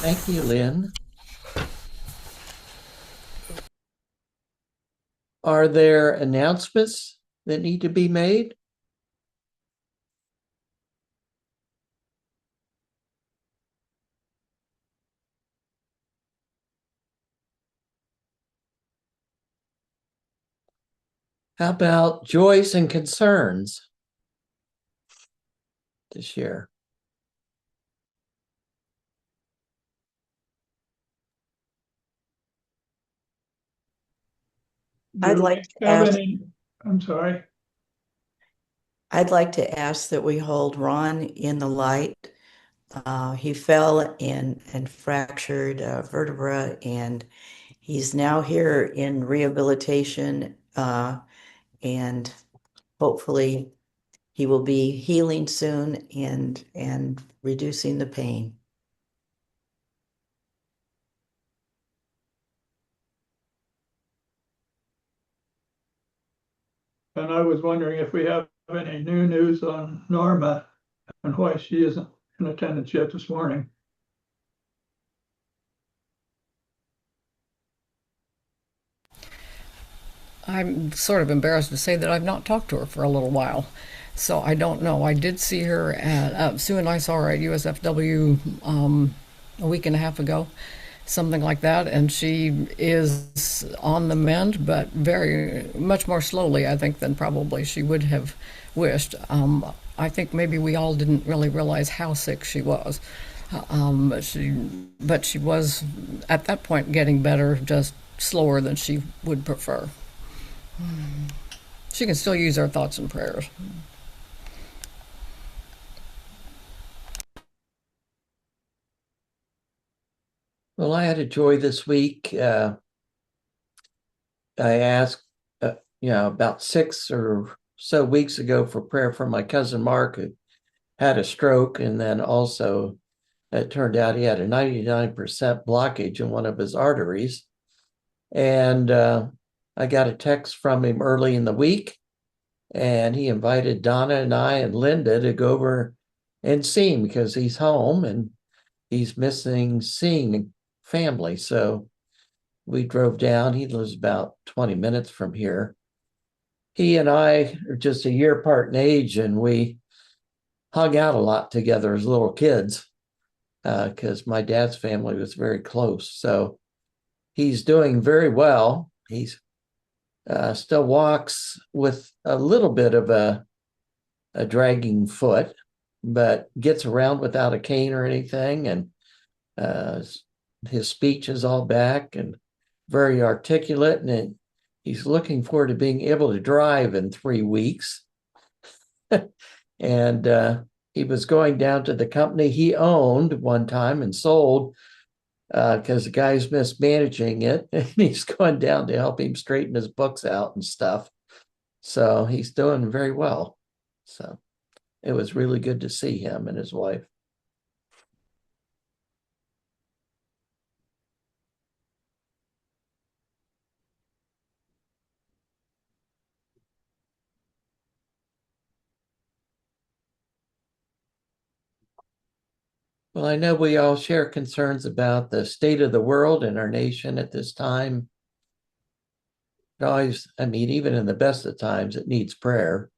Thank you, Lynn. Are there announcements that need to be made? How about joys and concerns to share? I'd Do like we to have ask, any, I'm sorry. I'd like to ask that we hold Ron in the light. He fell and fractured a vertebra, and he's now here in rehabilitation, and hopefully he will be healing soon and reducing the pain. And I was wondering if we have any new news on Norma and why she isn't in attendance yet this morning. I'm sort of embarrassed to say that I've not talked to her for a little while. So I don't know. I did see her at, Sue and I saw her at USFW a week and a half ago, something like that. And she is on the mend, but very much more slowly, I think, than probably she would have wished. I think maybe we all didn't really realize how sick she was. But she was at that point getting better, just slower than she would prefer. She can still use our thoughts and prayers. Well, I had a joy this week. I asked, about 6 or so weeks ago for prayer for my cousin Mark, who had a stroke. And then also, it turned out he had a 99% blockage in one of his arteries. And I got a text from him early in the week, and he invited Donna and I and Linda to go over and see him because he's home and he's missing seeing family. So we drove down. He lives about 20 minutes from here. He and I are just a year apart in age, and we hung out a lot together as little kids because my dad's family was very close. So he's doing very well. He's still walks with a little bit of a dragging foot, but gets around without a cane or anything. And uh, his speech is all back and very articulate. And he's looking forward to being able to drive in 3 weeks. And he was going down to the company he owned one time and sold because the guy's mismanaging it, and he's going down to help him straighten his books out and stuff. So he's doing very well. So it was really good to see him and his wife. Well, I know we all share concerns about the state of the world and our nation at this time. It always, I mean, even in the best of times, it needs prayer.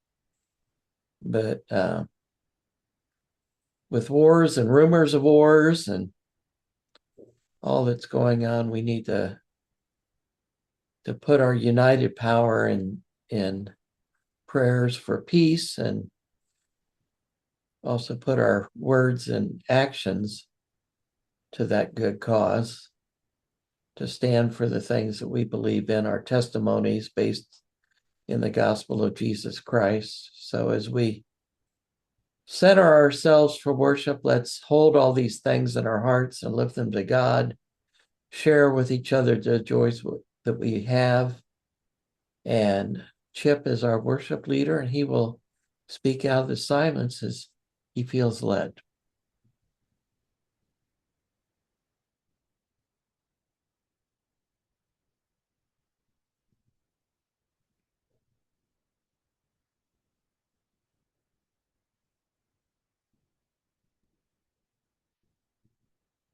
But with wars and rumors of wars and all that's going on, we need to put our united power in prayers for peace, and also put our words and actions to that good cause. to stand for the things that we believe in, our testimonies based in the gospel of Jesus Christ. So as we center ourselves for worship, let's hold all these things in our hearts and lift them to God, share with each other the joys that we have. And Chip is our worship leader, and he will speak out of the silence as he feels led.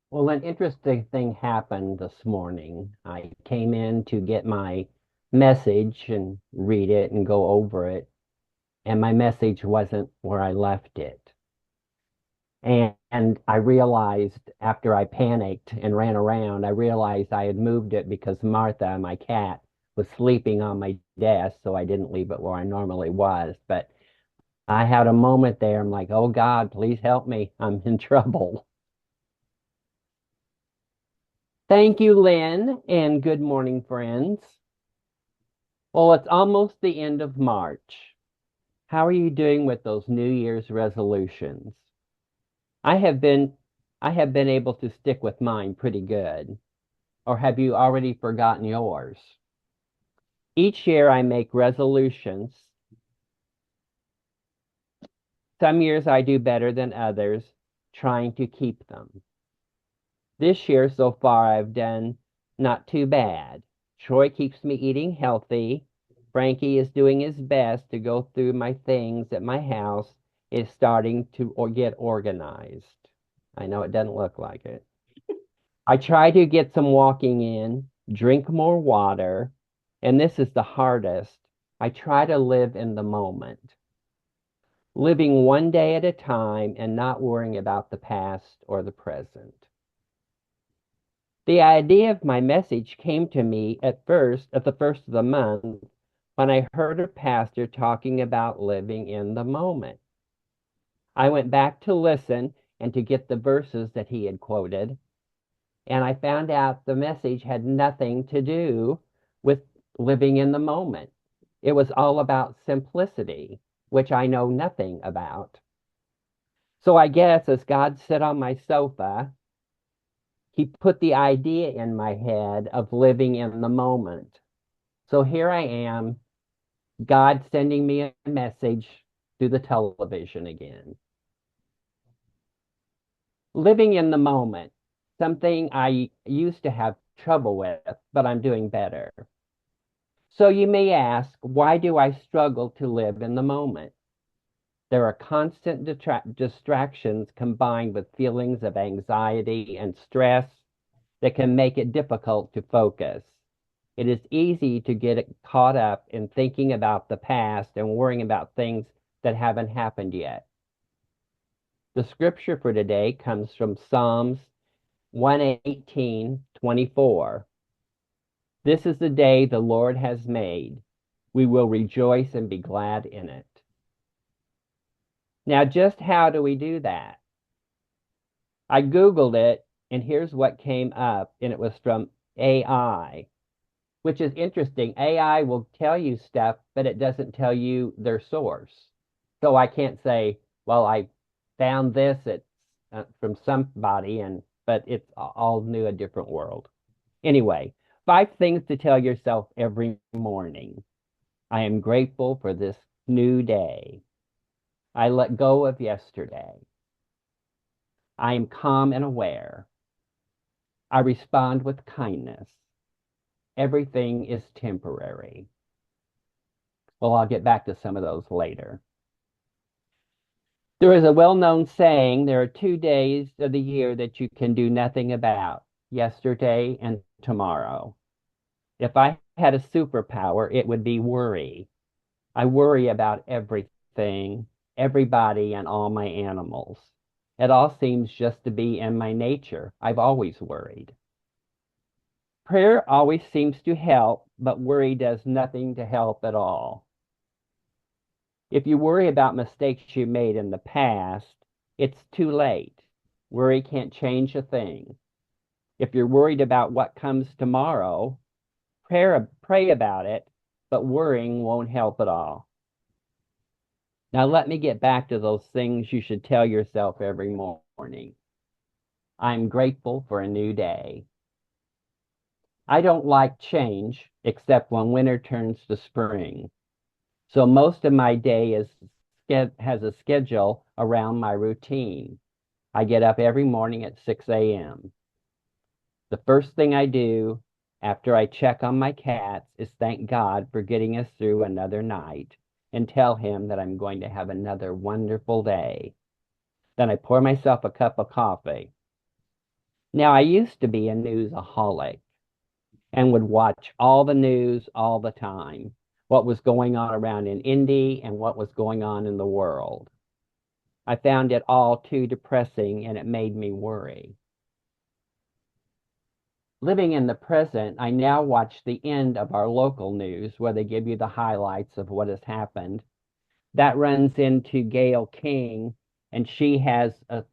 Well, an interesting thing happened this morning. I came in to get my message and read it and go over it, and my message wasn't where I left it. And I realized after I panicked and ran around, I realized I had moved it because Martha, my cat, was sleeping on my desk, so I didn't leave it where I normally was. But I had a moment there. I'm like, oh God, please help me. I'm in trouble. Thank you, Lynn, and good morning, friends. Well, it's almost the end of March. How are you doing with those New Year's resolutions? I have been I have been able to stick with mine pretty good. Or have you already forgotten yours? Each year I make resolutions. Some years I do better than others, trying to keep them. This year so far I've done not too bad. Troy keeps me eating healthy. Frankie is doing his best to go through my things at my house, is starting to get organized. I know it doesn't look like it. I try to get some walking in, drink more water, and this is the hardest. I try to live in the moment, living one day at a time and not worrying about the past or the present. The idea of my message came to me at the first of the month, when I heard a pastor talking about living in the moment. I went back to listen and to get the verses that he had quoted, and I found out the message had nothing to do with living in the moment. It was all about simplicity, which I know nothing about. So I guess as God sat on my sofa, he put the idea in my head of living in the moment. So here I am, God sending me a message through the television again. Living in the moment, something I used to have trouble with, but I'm doing better. So you may ask, why do I struggle to live in the moment? There are constant distractions combined with feelings of anxiety and stress that can make it difficult to focus. It is easy to get caught up in thinking about the past and worrying about things that haven't happened yet. The scripture for today comes from Psalms 118:24. This is the day the Lord has made. We will rejoice and be glad in it. Now, just how do we do that? I Googled it, and here's what came up, and it was from AI, which is interesting. AI will tell you stuff, but it doesn't tell you their source. So I can't say, well, I found this from somebody, but it's all new, a different world. Anyway, 5 things to tell yourself every morning. I am grateful for this new day. I let go of yesterday. I am calm and aware. I respond with kindness. Everything is temporary. Well, I'll get back to some of those later. There is a well-known saying, there are 2 days of the year that you can do nothing about, yesterday and tomorrow. If I had a superpower, it would be worry. I worry about everything, everybody, and all my animals. It all seems just to be in my nature. I've always worried. Prayer always seems to help, but worry does nothing to help at all. If you worry about mistakes you made in the past, it's too late. Worry can't change a thing. If you're worried about what comes tomorrow, pray about it, but worrying won't help at all. Now, let me get back to those things you should tell yourself every morning. I'm grateful for a new day. I don't like change except when winter turns to spring. So most of my day has a schedule around my routine. I get up every morning at 6 a.m. The first thing I do after I check on my cats is thank God for getting us through another night and tell him that I'm going to have another wonderful day. Then I pour myself a cup of coffee. Now, I used to be a newsaholic and would watch all the news all the time, what was going on around in Indy and what was going on in the world. I found it all too depressing and it made me worry. Living in the present, I now watch the end of our local news where they give you the highlights of what has happened. That runs into Gayle King, and she has a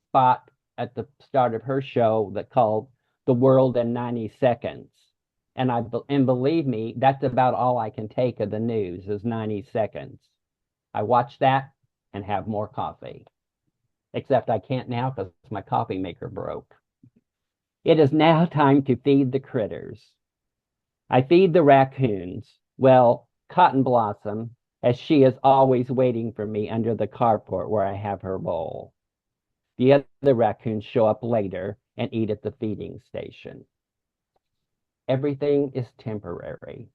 spot at the start of her show that called The World in 90 Seconds. And believe me, that's about all I can take of the news is 90 seconds. I watch that and have more coffee. Except I can't now because my coffee maker broke. It is now time to feed the critters. I feed the raccoons. Well, Cotton Blossom, as she is always waiting for me under the carport where I have her bowl. The other raccoons show up later and eat at the feeding station. Everything is temporary.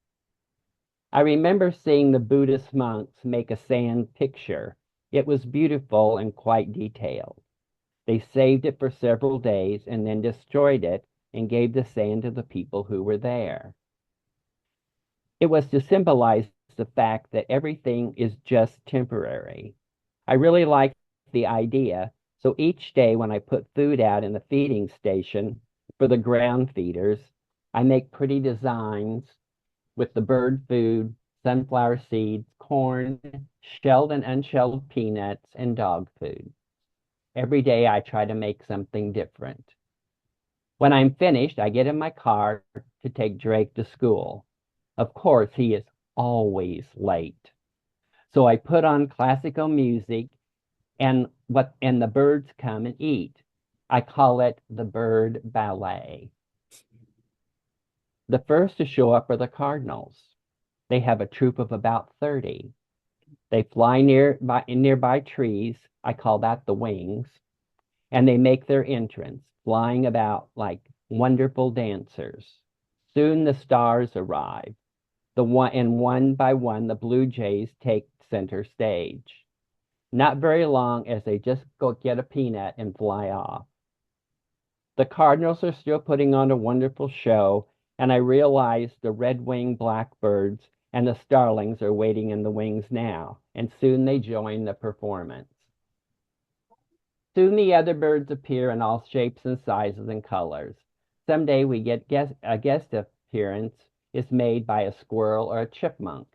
I remember seeing the Buddhist monks make a sand picture. It was beautiful and quite detailed. They saved it for several days and then destroyed it and gave the sand to the people who were there. It was to symbolize the fact that everything is just temporary. I really liked the idea, so each day when I put food out in the feeding station for the ground feeders, I make pretty designs with the bird food, sunflower seeds, corn, shelled and unshelled peanuts, and dog food. Every day I try to make something different. When I'm finished, I get in my car to take Drake to school. Of course, he is always late. So I put on classical music and the birds come and eat. I call it the bird ballet. The first to show up are the cardinals. They have a troop of about 30. They fly nearby trees. I call that the wings. And they make their entrance, flying about like wonderful dancers. Soon the stars arrive. One by one, the blue jays take center stage. Not very long as they just go get a peanut and fly off. The cardinals are still putting on a wonderful show, and I realize the red-winged blackbirds and the starlings are waiting in the wings now, and soon they join the performance. Soon the other birds appear in all shapes and sizes and colors. Someday we get a guest appearance is made by a squirrel or a chipmunk.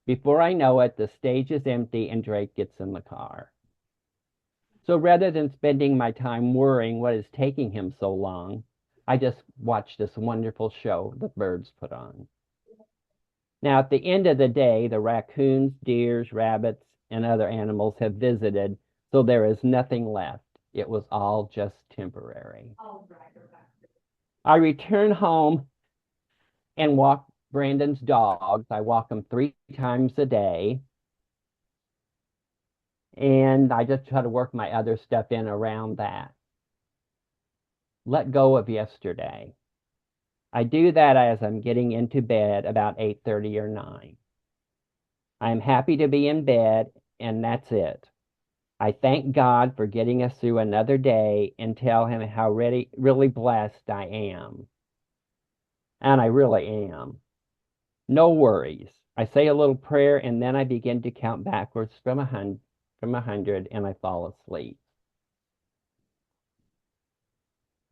Before I know it, the stage is empty and Drake gets in the car. So rather than spending my time worrying what is taking him so long, I just watch this wonderful show the birds put on. Now, at the end of the day, the raccoons, deers, rabbits, and other animals have visited, so there is nothing left. It was all just temporary. I return home and walk Brandon's dogs. I walk them 3 times a day. And I just try to work my other stuff in around that. Let go of yesterday. I do that as I'm getting into bed about 8:30 or 9. I'm happy to be in bed, and that's it. I thank God for getting us through another day and tell him how really blessed I am. And I really am. No worries. I say a little prayer and then I begin to count backwards from 100 and I fall asleep.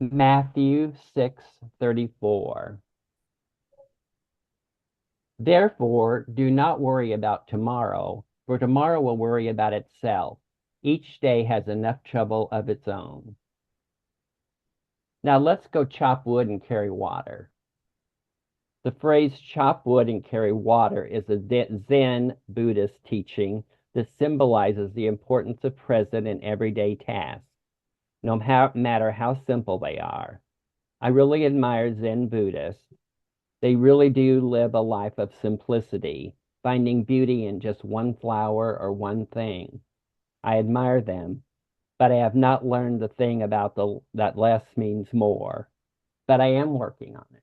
Matthew 6:34. Therefore, do not worry about tomorrow, for tomorrow will worry about itself. Each day has enough trouble of its own. Now let's go chop wood and carry water. The phrase chop wood and carry water is a Zen Buddhist teaching that symbolizes the importance of present and everyday tasks, no matter how simple they are. I really admire Zen Buddhists. They really do live a life of simplicity, finding beauty in just one flower or one thing. I admire them, but I have not learned the thing about that less means more. But I am working on it.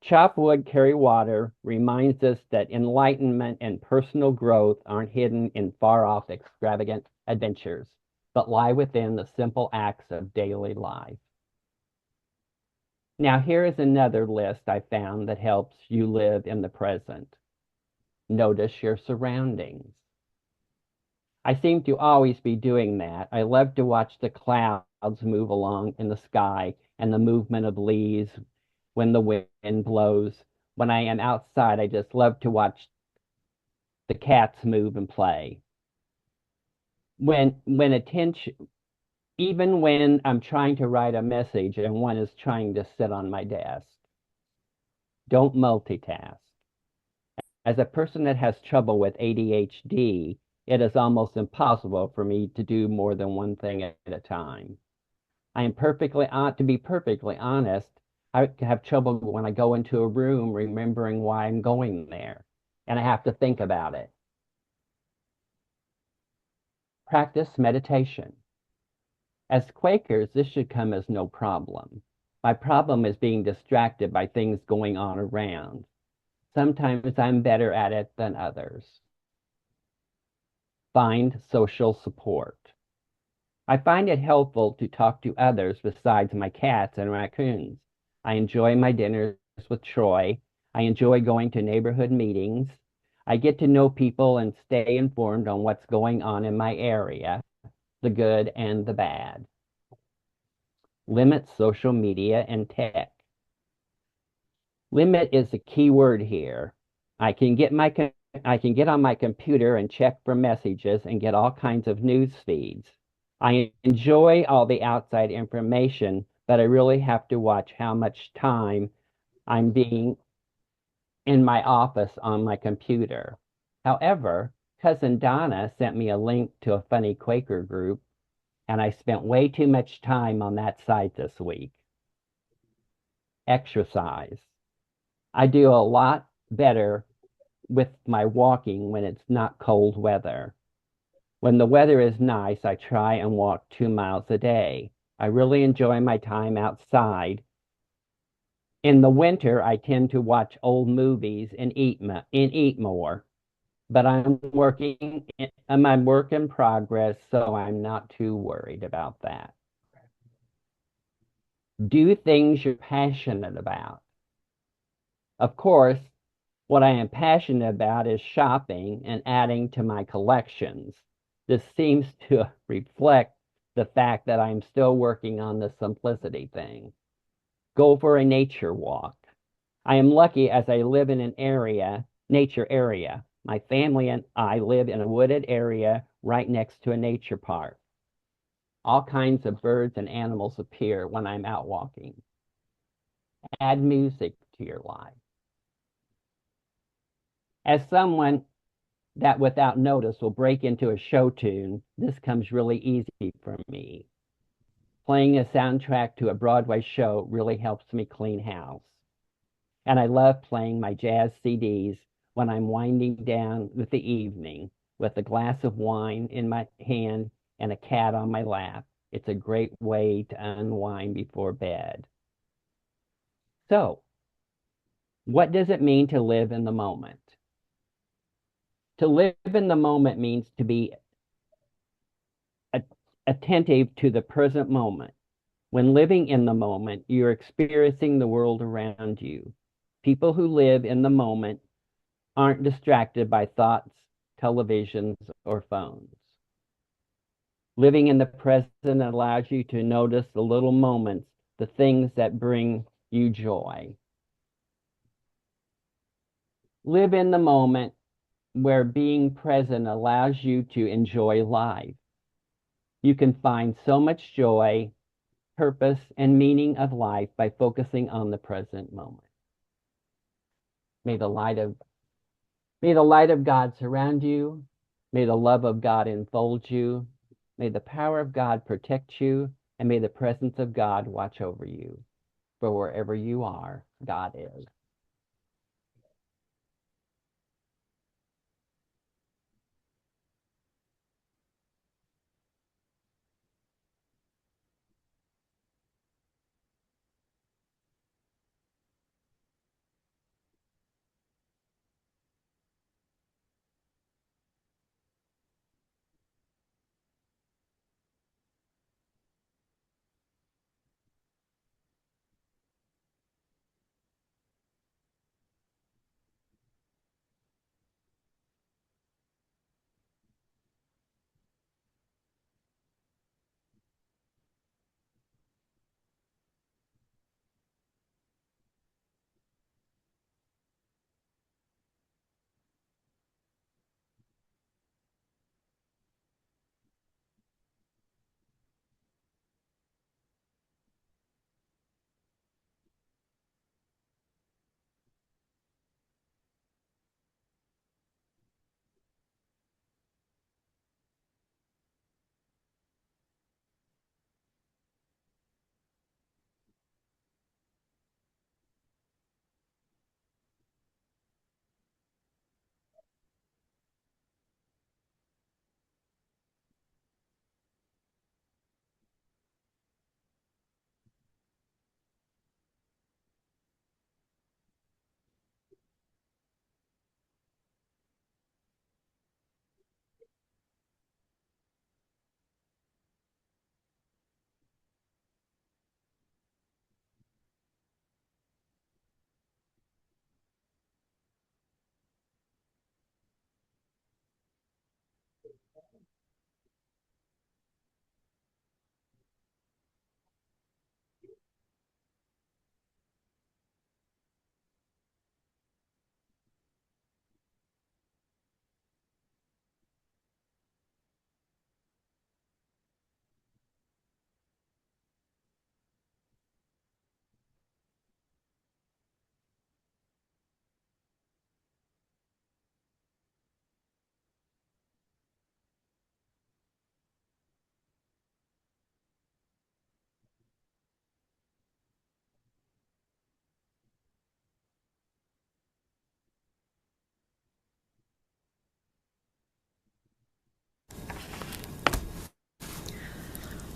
Chop wood, carry water reminds us that enlightenment and personal growth aren't hidden in far-off extravagant adventures, but lie within the simple acts of daily life. Now, here is another list I found that helps you live in the present. Notice your surroundings. I seem to always be doing that. I love to watch the clouds move along in the sky and the movement of leaves when the wind blows. When I am outside, I just love to watch the cats move and play. When attention, even when I'm trying to write a message and one is trying to sit on my desk, don't multitask. As a person that has trouble with ADHD, it is almost impossible for me to do more than one thing at a time. To be perfectly honest, I have trouble when I go into a room remembering why I'm going there, and I have to think about it. Practice meditation. As Quakers, this should come as no problem. My problem is being distracted by things going on around. Sometimes I'm better at it than others. Find social support. I find it helpful to talk to others besides my cats and raccoons. I enjoy my dinners with Troy. I enjoy going to neighborhood meetings. I get to know people and stay informed on what's going on in my area, the good and the bad. Limit social media and tech. Limit is a key word here. I can get on my computer and check for messages and get all kinds of news feeds. I enjoy all the outside information, but I really have to watch how much time I'm being in my office on my computer. However, Cousin Donna sent me a link to a funny Quaker group, and I spent way too much time on that site this week. Exercise. I do a lot better with my walking when it's not cold weather. When the weather is nice, I try and walk 2 miles a day. I really enjoy my time outside. In the winter, I tend to watch old movies and eat more. But I'm my work in progress, so I'm not too worried about that. Do things you're passionate about. Of course, what I am passionate about is shopping and adding to my collections. This seems to reflect the fact that I'm still working on the simplicity thing. Go for a nature walk. I am lucky as I live in an nature area. My family and I live in a wooded area right next to a nature park. All kinds of birds and animals appear when I'm out walking. Add music to your life. As someone that without notice will break into a show tune, this comes really easy for me. Playing a soundtrack to a Broadway show really helps me clean house. And I love playing my jazz CDs when I'm winding down with the evening with a glass of wine in my hand and a cat on my lap. It's a great way to unwind before bed. So, what does it mean to live in the moment? To live in the moment means to be attentive to the present moment. When living in the moment, you're experiencing the world around you. People who live in the moment aren't distracted by thoughts, televisions, or phones. Living in the present allows you to notice the little moments, the things that bring you joy. Live in the moment where being present allows you to enjoy life. You can find so much joy purpose, and meaning of life by focusing on the present moment. May the light of God surround you. May the love of God enfold you. May the power of God protect you, and may the presence of God watch over you. For wherever you are, God is.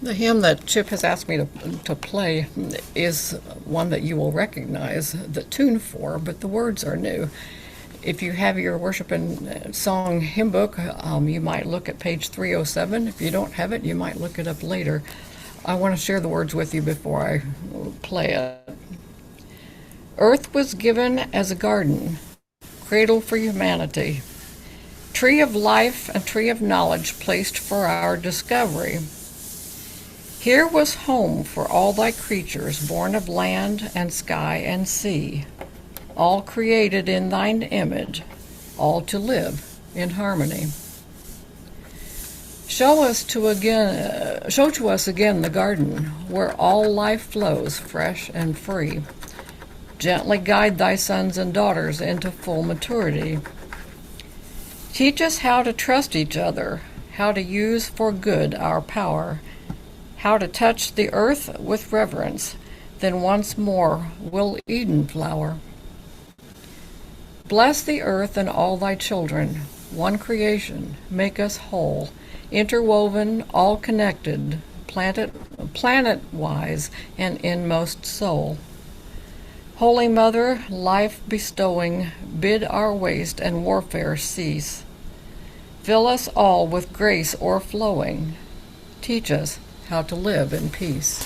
The hymn that Chip has asked me to play is one that you will recognize the tune for, but the words are new. If you have your worship and song hymn book, you might look at page 307. If you don't have it, you might look it up later. I want to share the words with you before I play it. Earth was given as a garden, cradle for humanity, tree of life and tree of knowledge placed for our discovery. Here was home for all thy creatures, born of land and sky and sea, all created in thine image, all to live in harmony. Show to us again the garden where all life flows fresh and free. Gently guide thy sons and daughters into full maturity. Teach us how to trust each other, how to use for good our power, how to touch the earth with reverence, then once more will Eden flower. Bless the earth and all thy children, one creation, make us whole, interwoven, all connected, planet-wise and inmost soul. Holy Mother, life bestowing, bid our waste and warfare cease. Fill us all with grace o'erflowing. Teach us how to live in peace.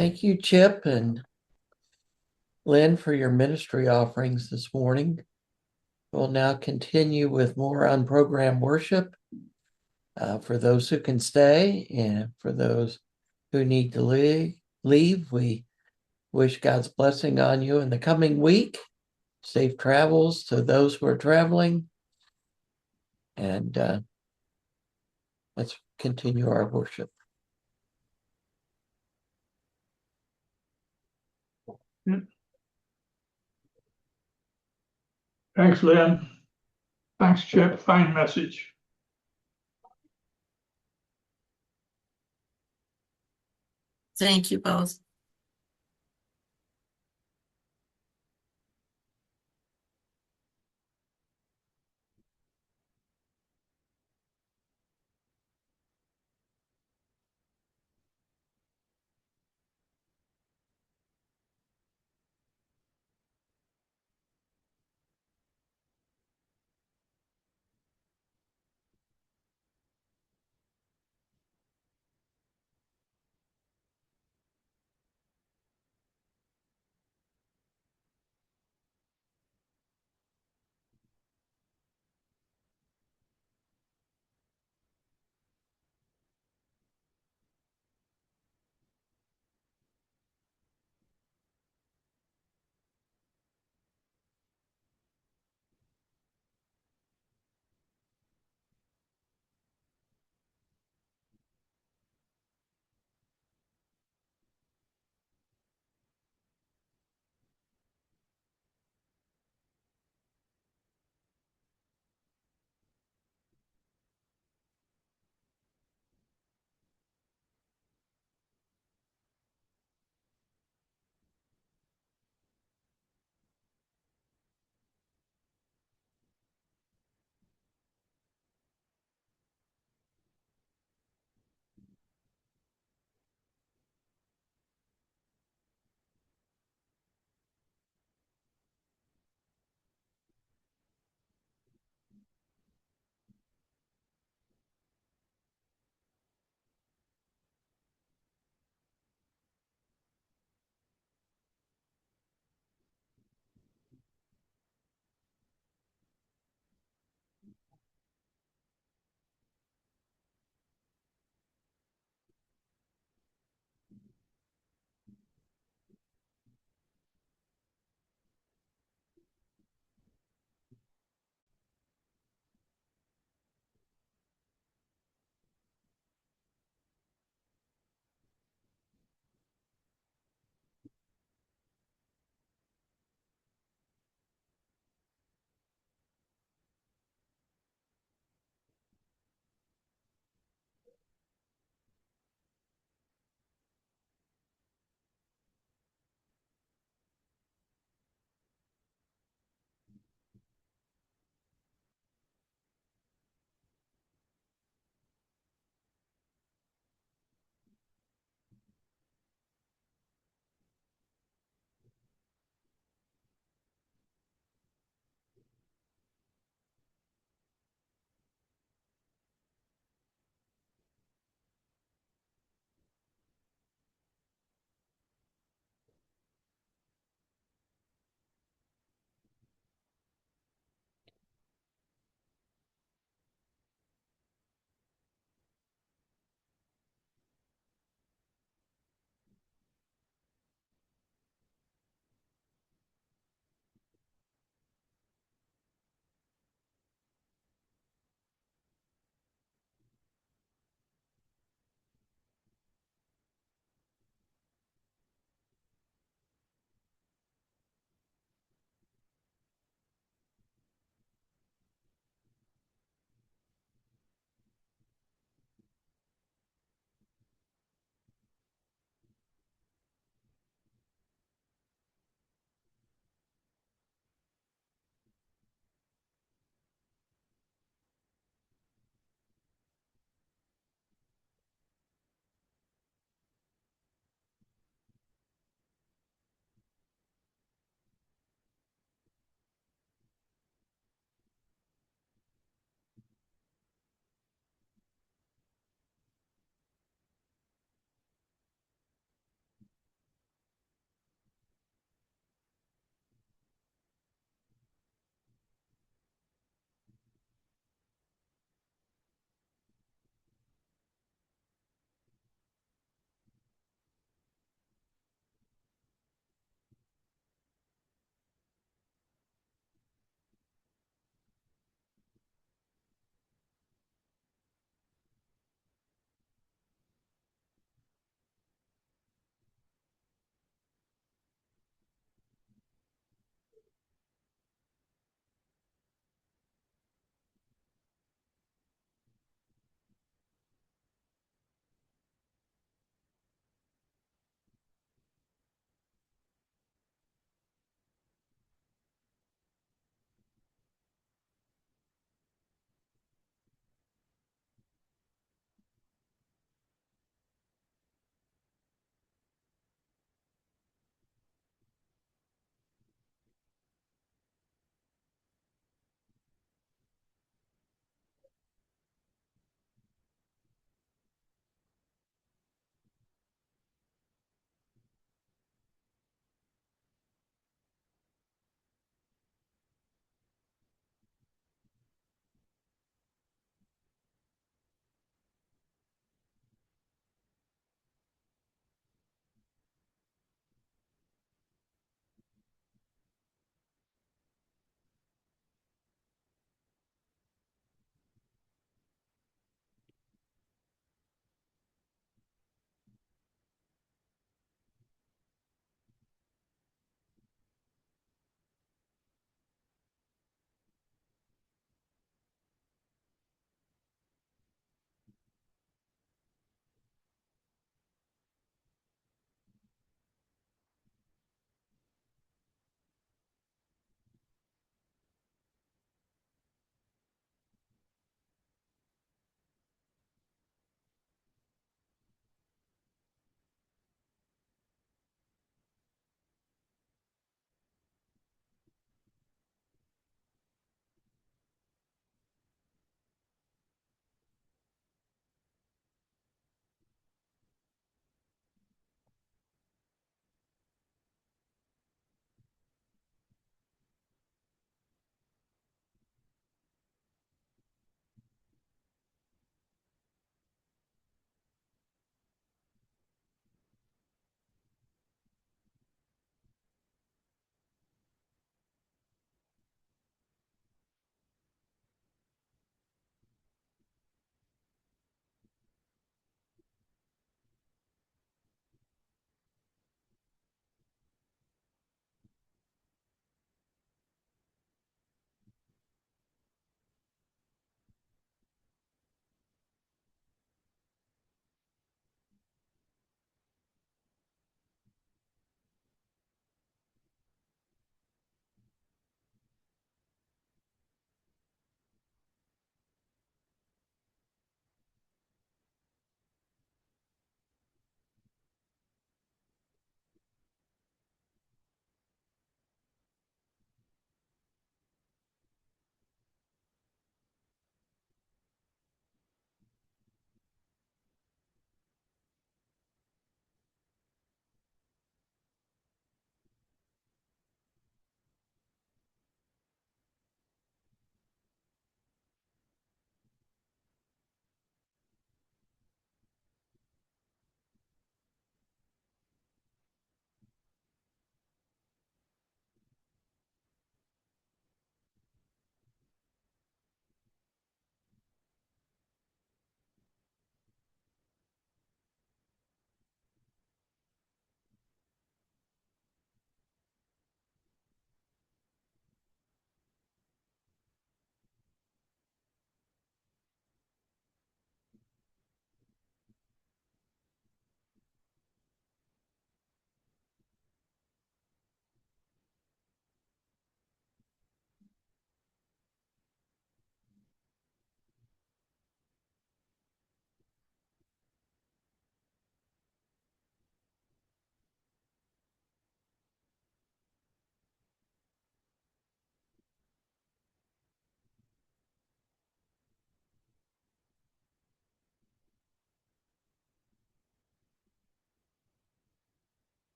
Thank you, Chip and Lynn, for your ministry offerings this morning. We'll now continue with more unprogrammed worship. For those who can stay and for those who need to leave, we wish God's blessing on you in the coming week. Safe travels to those who are traveling. And let's continue our worship. Thanks, Lynn. Thanks, Chip. Fine message. Thank you both.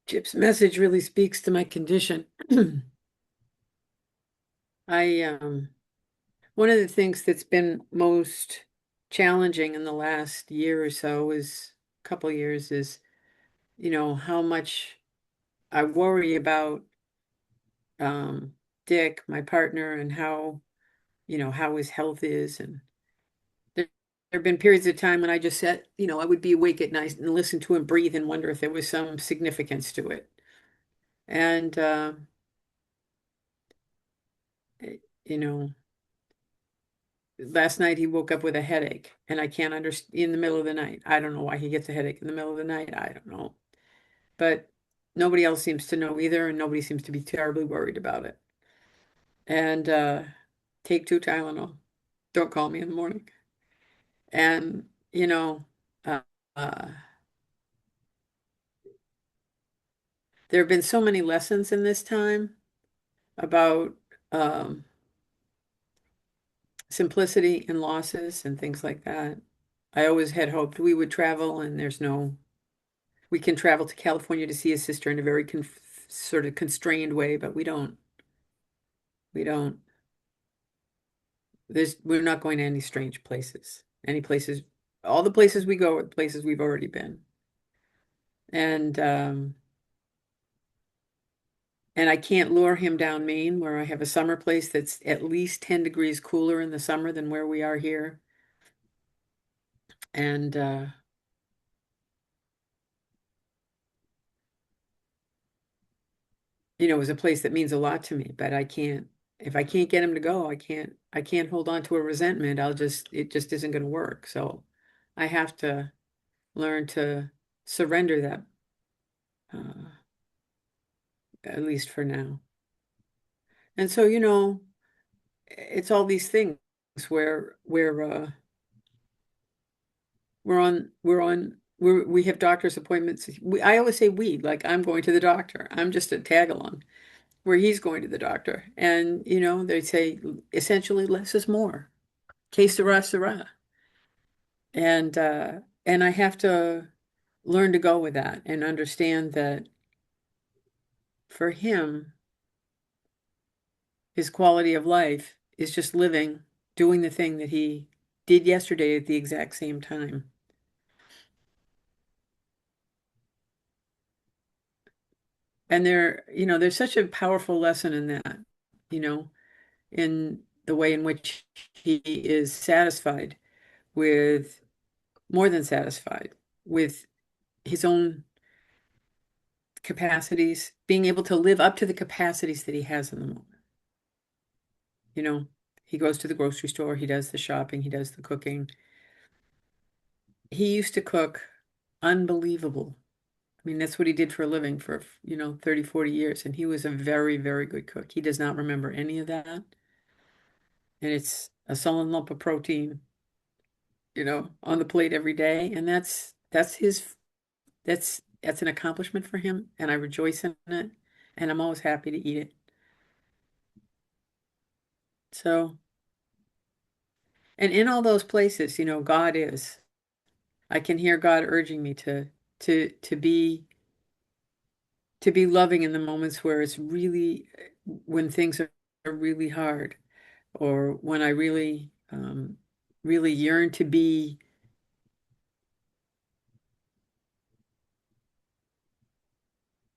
Chip's message really speaks to my condition. I one of the things that's been most challenging in the last year or so is couple years is, how much I worry about Dick, my partner, and how his health is. And there have been periods of time when I just said, I would be awake at night and listen to him breathe and wonder if there was some significance to it. And you know, last night he woke up with a headache, and I can't understand in the middle of the night. I don't know why he gets a headache in the middle of the night. I don't know. But nobody else seems to know either, and nobody seems to be terribly worried about it. And take 2 Tylenol. Don't call me in the morning. And, uh, uh, there have been so many lessons in this time about um, simplicity and losses and things like that. I always had hoped we would travel, and we can travel to California to see his sister in a very sort of constrained way, but we don't. We don't. We're not going to any strange places. Any places, all the places we go are the places we've already been. And and I can't lure him down Maine, where I have a summer place that's at least 10 degrees cooler in the summer than where we are here. And it was a place that means a lot to me, but if I can't get him to go, I can't hold on to a resentment. It just isn't going to work. So I have to learn to surrender that, uh, at least for now. And so, it's all these things where we have doctor's appointments. I always say we, like I'm going to the doctor. I'm just a tag along where he's going to the doctor. And, they say essentially less is more. Que sera, sera. And I have to learn to go with that and understand that for him, his quality of life is just living, doing the thing that he did yesterday at the exact same time. And there's such a powerful lesson in that, in the way in which he is satisfied with, more than satisfied with his own capacities, being able to live up to the capacities that he has in the moment. He goes to the grocery store, he does the shopping, he does the cooking. He used to cook unbelievable. I mean, that's what he did for a living for, 30, 40 years. And he was a very, very good cook. He does not remember any of that. And it's a solid lump of protein, on the plate every day. And that's an accomplishment for him. And I rejoice in it. And I'm always happy to eat it. So, and in all those places, God is. I can hear God urging me to be loving in the moments where it's really, when things are really hard, or when I really really yearn to be,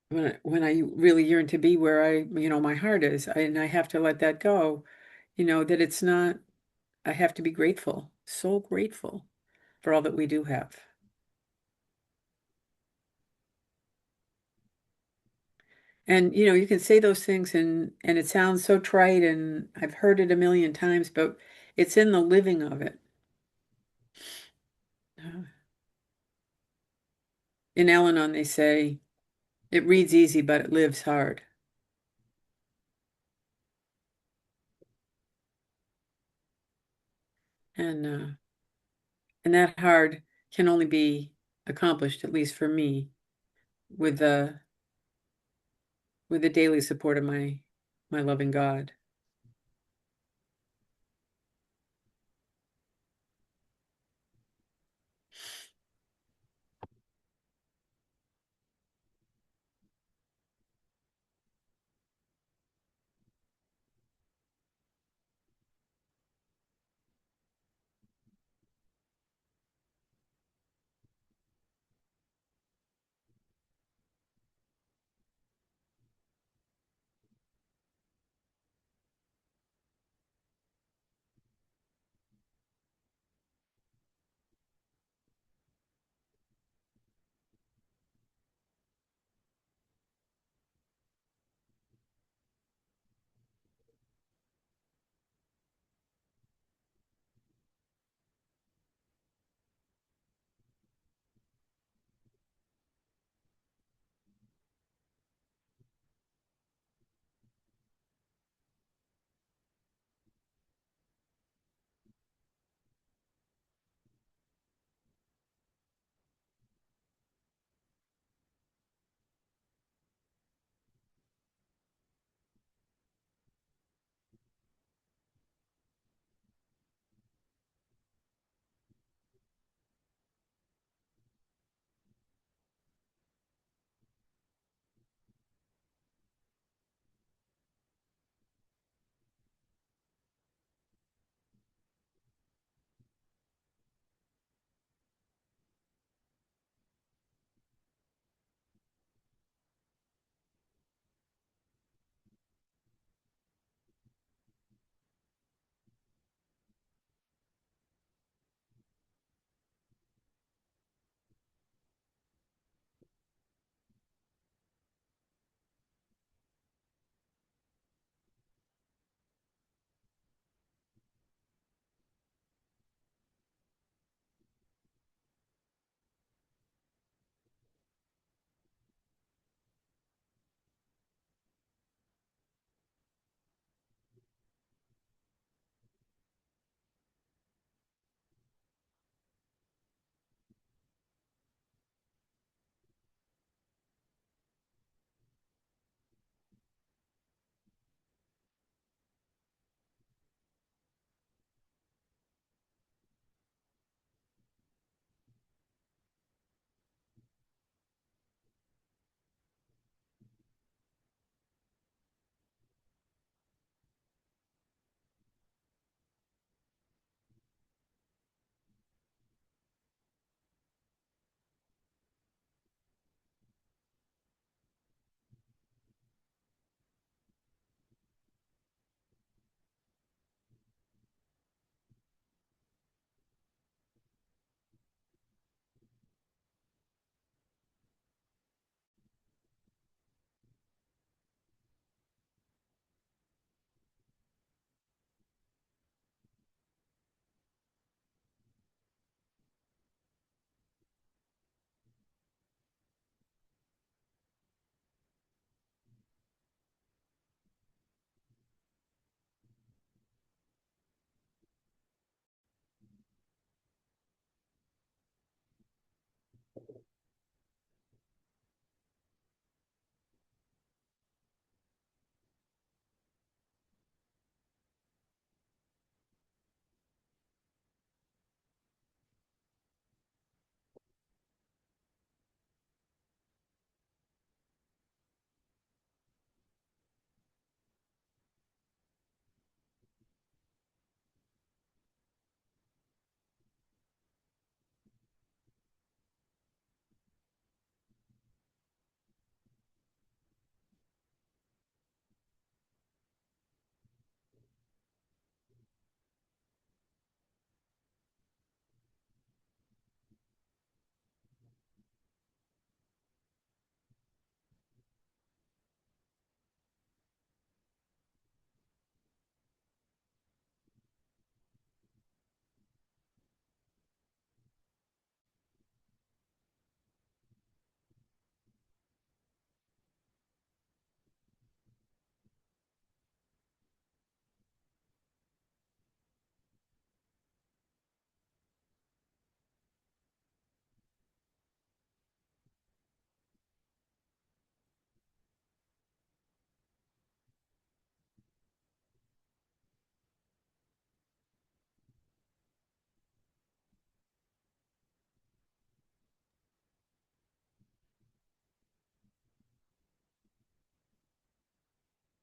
when I really yearn to be where my heart is, and I have to let that go, that it's not, I have to be grateful, so grateful for all that we do have. And you can say those things, and it sounds so trite, and I've heard it a million times, but it's in the living of it. In Al-Anon, they say, it reads easy, but it lives hard. And that hard can only be accomplished, at least for me, with the daily support of my loving God.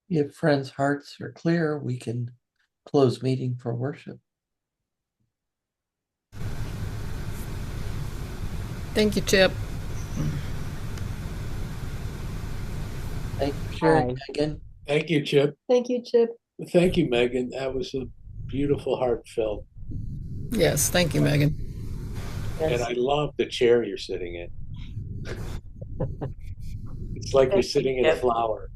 if friends' hearts are clear, we can close meeting for worship. Thank you, Chip. Thank you for sharing, Bye. Megan. Thank you, Chip. Thank you, Chip. Thank you, Megan. That was a beautiful, heartfelt. Yes, thank you, Megan. And I love the chair you're sitting in. It's like you're sitting in a flower.